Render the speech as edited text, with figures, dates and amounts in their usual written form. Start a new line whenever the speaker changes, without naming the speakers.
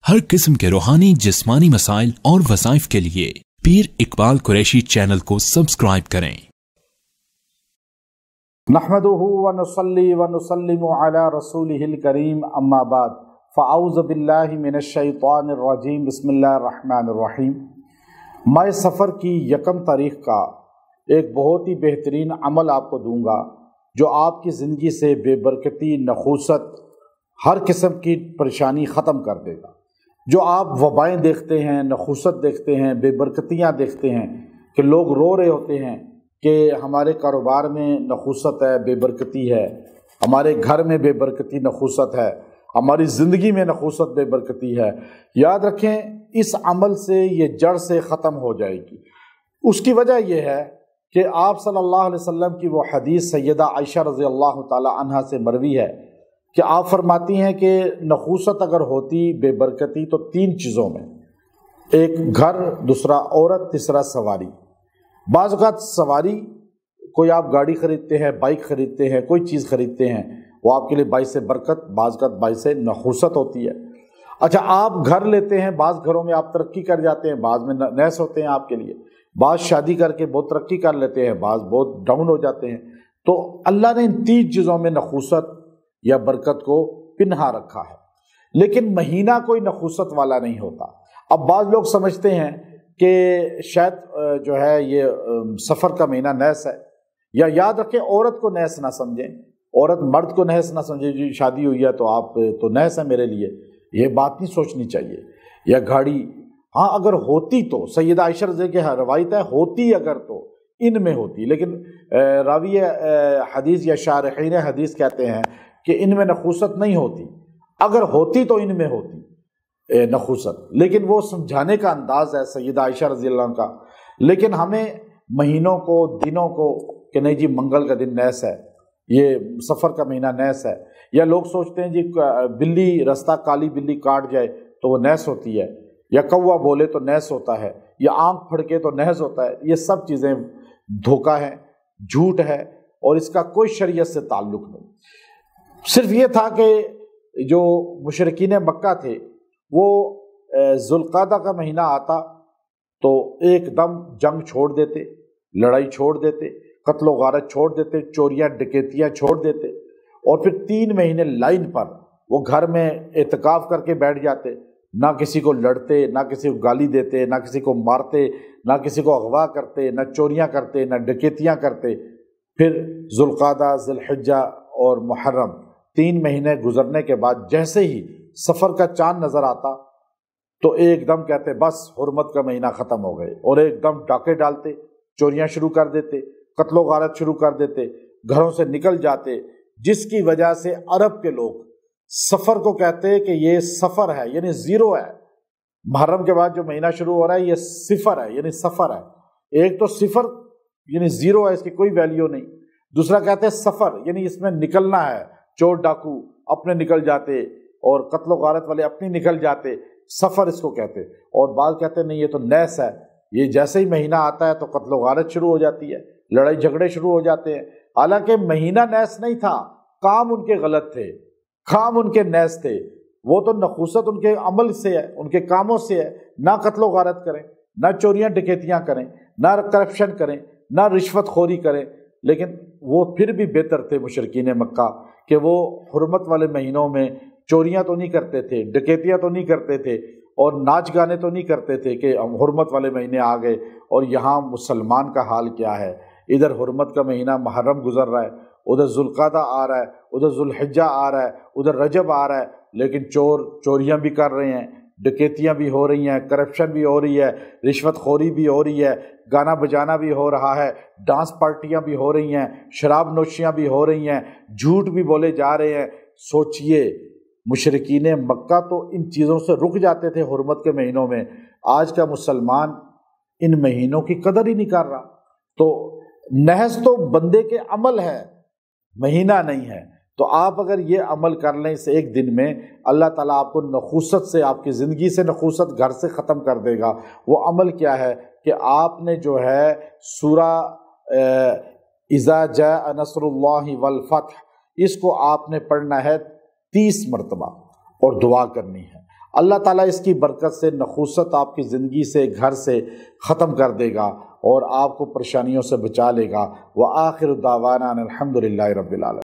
हर किस्म के रूहानी जिस्मानी मसाइल और वज़ाइफ के लिए पीर इकबाल कुरैशी चैनल को सब्सक्राइब करें।
नहमदुहु व नुसल्ली व नुसल्लिमु अला रसूलिहिल करीम अम्मा बाद फ़अऊज़ु बिल्लाहि मिनश शैतानिर रजीम बिस्मिल्लाहिर रहमानिर रहीम। मैं सफ़र की 1 तारीख़ का एक बहुत ही बेहतरीन अमल आपको दूंगा जो आपकी ज़िंदगी से बेबरकती, नखूसत, हर किस्म की परेशानी ख़त्म कर देगा। जो आप वबाएँ देखते हैं, नखूसत देखते हैं, बेबरकतियाँ देखते हैं कि लोग रो रहे होते हैं कि हमारे कारोबार में नखूसत है, बेबरकती है, हमारे घर में बेबरकती, नखूसत है, हमारी ज़िंदगी में नखूसत, बेबरकती है। याद रखें, इस अमल से ये जड़ से ख़त्म हो जाएगी। उसकी वजह यह है कि आप सल्लल्लाहु अलैहि वसल्लम की वो हदीस सैयदा आयशा रज़ी अल्लाह ताला अन्हा से मरवी है कि आप फरमाती हैं कि नखूसत अगर होती, बेबरकती, तो 3 चीज़ों में, एक घर, दूसरा औरत, तीसरा सवारी। बाज़ औक़ात सवारी, कोई आप गाड़ी ख़रीदते हैं, बाइक ख़रीदते हैं, कोई चीज़ ख़रीदते हैं, वो आपके लिए बाइस बरकत, बाज़ औक़ात बाइस नखूसत होती है। अच्छा, आप घर लेते हैं, बाज़ घरों में आप तरक्की कर जाते हैं, बाज़ में नहस होते हैं आपके लिए, बाज़ शादी करके बहुत तरक्की कर लेते हैं, बाज़ बहुत डाउन हो जाते हैं। तो अल्लाह ने इन 3 चीज़ों में नखूसत या बरकत को पिन्हा रखा है। लेकिन महीना कोई नखूसत वाला नहीं होता। अब बाज़ लोग समझते हैं कि शायद जो है ये सफ़र का महीना नहस है, या याद रखें, औरत को नहस ना समझें, औरत मर्द को नहस ना समझे। जी शादी हुई है तो आप तो नहस है मेरे लिए, ये बात नहीं सोचनी चाहिए। या गाड़ी, हाँ अगर होती तो सैयदा आयशा रज़ी की रवायत है, होती अगर तो इनमें होती, लेकिन रावी हदीस या शारहीन हदीस कहते हैं कि इनमें नखूसत नहीं होती। अगर होती तो इनमें होती नखूसत, लेकिन वो समझाने का अंदाज़ है सैयदा आयशा रज़ी अल्लाह का। लेकिन हमें महीनों को, दिनों को कि नहीं जी मंगल का दिन नहस है, ये सफ़र का महीना नहस है, या लोग सोचते हैं जी बिल्ली रास्ता, काली बिल्ली काट जाए तो वो नहस होती है, या कौवा बोले तो नहस होता है, या आँख फड़के तो नहस होता है। ये सब चीज़ें धोखा है, झूठ है, और इसका कोई शरीयत से ताल्लुक़ नहीं। सिर्फ ये था कि जो मुशरिकीन मक्का थे वो ज़ुल्क़ादा का महीना आता तो एकदम जंग छोड़ देते, लड़ाई छोड़ देते, कत्ल गारत छोड़ देते, चोरियाँ डकैतियाँ छोड़ देते, और फिर 3 महीने लाइन पर वो घर में एतकाफ़ करके बैठ जाते। ना किसी को लड़ते, ना किसी को गाली देते, ना किसी को मारते, ना किसी को अगवा करते, ना चोरियाँ करते, ना डकैतियाँ करते। फिर ज़ुल्क़ादा, ज़ुल्हिज्जा और मुहर्रम 3 महीने गुजरने के बाद जैसे ही सफ़र का चाँद नज़र आता तो एकदम कहते बस हुर्मत का महीना ख़त्म हो गए, और एकदम डाके डालते, चोरियाँ शुरू कर देते, कत्लो गारत शुरू कर देते, घरों से निकल जाते। जिसकी वजह से अरब के लोग सफ़र को कहते हैं कि ये सफ़र है, यानी ज़ीरो है। मुहर्रम के बाद जो महीना शुरू हो रहा है ये सिफ़र है, यानी सफ़र है। एक तो सिफ़र यानी ज़ीरो है, इसकी कोई वैल्यू नहीं। दूसरा कहते हैं सफ़र, यानी इसमें निकलना है, चोर डाकू अपने निकल जाते और कत्लो गारत वाले अपनी निकल जाते, सफ़र इसको कहते। और बाद कहते नहीं ये तो नहस है, ये जैसे ही महीना आता है तो कत्लो गारत शुरू हो जाती है, लड़ाई झगड़े शुरू हो जाते हैं। हालांकि महीना नहस नहीं था, काम उनके गलत थे, काम उनके नहस थे। वो तो नखूसत उनके अमल से है, उनके कामों से है। ना कत्लो गारत करें, ना चोरियाँ डकैतियाँ करें, ना करप्शन करें, ना रिश्वत खोरी करें, लेकिन वो फिर भी बेहतर थे मुशरिकीन मक्का कि वो हुर्मत वाले महीनों में चोरियाँ तो नहीं करते थे, डकैतियाँ तो नहीं करते थे, और नाच गाने तो नहीं करते थे कि हुर्मत वाले महीने आ गए। और यहाँ मुसलमान का हाल क्या है, इधर हुर्मत का महीना मुहर्रम गुजर रहा है, उधर ज़ुल्क़ादा आ रहा है, उधर ज़ुल्हिज्जा आ रहा है, उधर रजब आ रहा है, लेकिन चोरियाँ भी कर रहे हैं, डकैतियाँ भी हो रही हैं, करप्शन भी हो रही है, रिश्वत खोरी भी हो रही है, गाना बजाना भी हो रहा है, डांस पार्टियाँ भी हो रही हैं, शराब नोशियाँ भी हो रही हैं, झूठ भी बोले जा रहे हैं। सोचिए, मुशरिकीन मक्का तो इन चीज़ों से रुक जाते थे हुर्मत के महीनों में। आज का मुसलमान इन महीनों की कदर ही नहीं कर रहा। तो नहस तो बंदे के अमल है, महीना नहीं है। तो आप अगर ये अमल कर लें इस एक दिन में, अल्लाह ताला आपको नखूसत से, आपकी ज़िंदगी से नखूसत घर से ख़त्म कर देगा। वो अमल क्या है कि आपने जो है सूरा इज़ा जाअ नस्रुल्लाहि वल फत्ह, इसको आपने पढ़ना है 30 मरतबा और दुआ करनी है। اللہ تعالیٰ اس کی برکت سے نخوست آپ کی زندگی سے، گھر سے ختم کر دے گا اور آپ کو پریشانیوں سے بچا لے گا۔ وآخر دعوانا ان الحمد للہ رب العالمین۔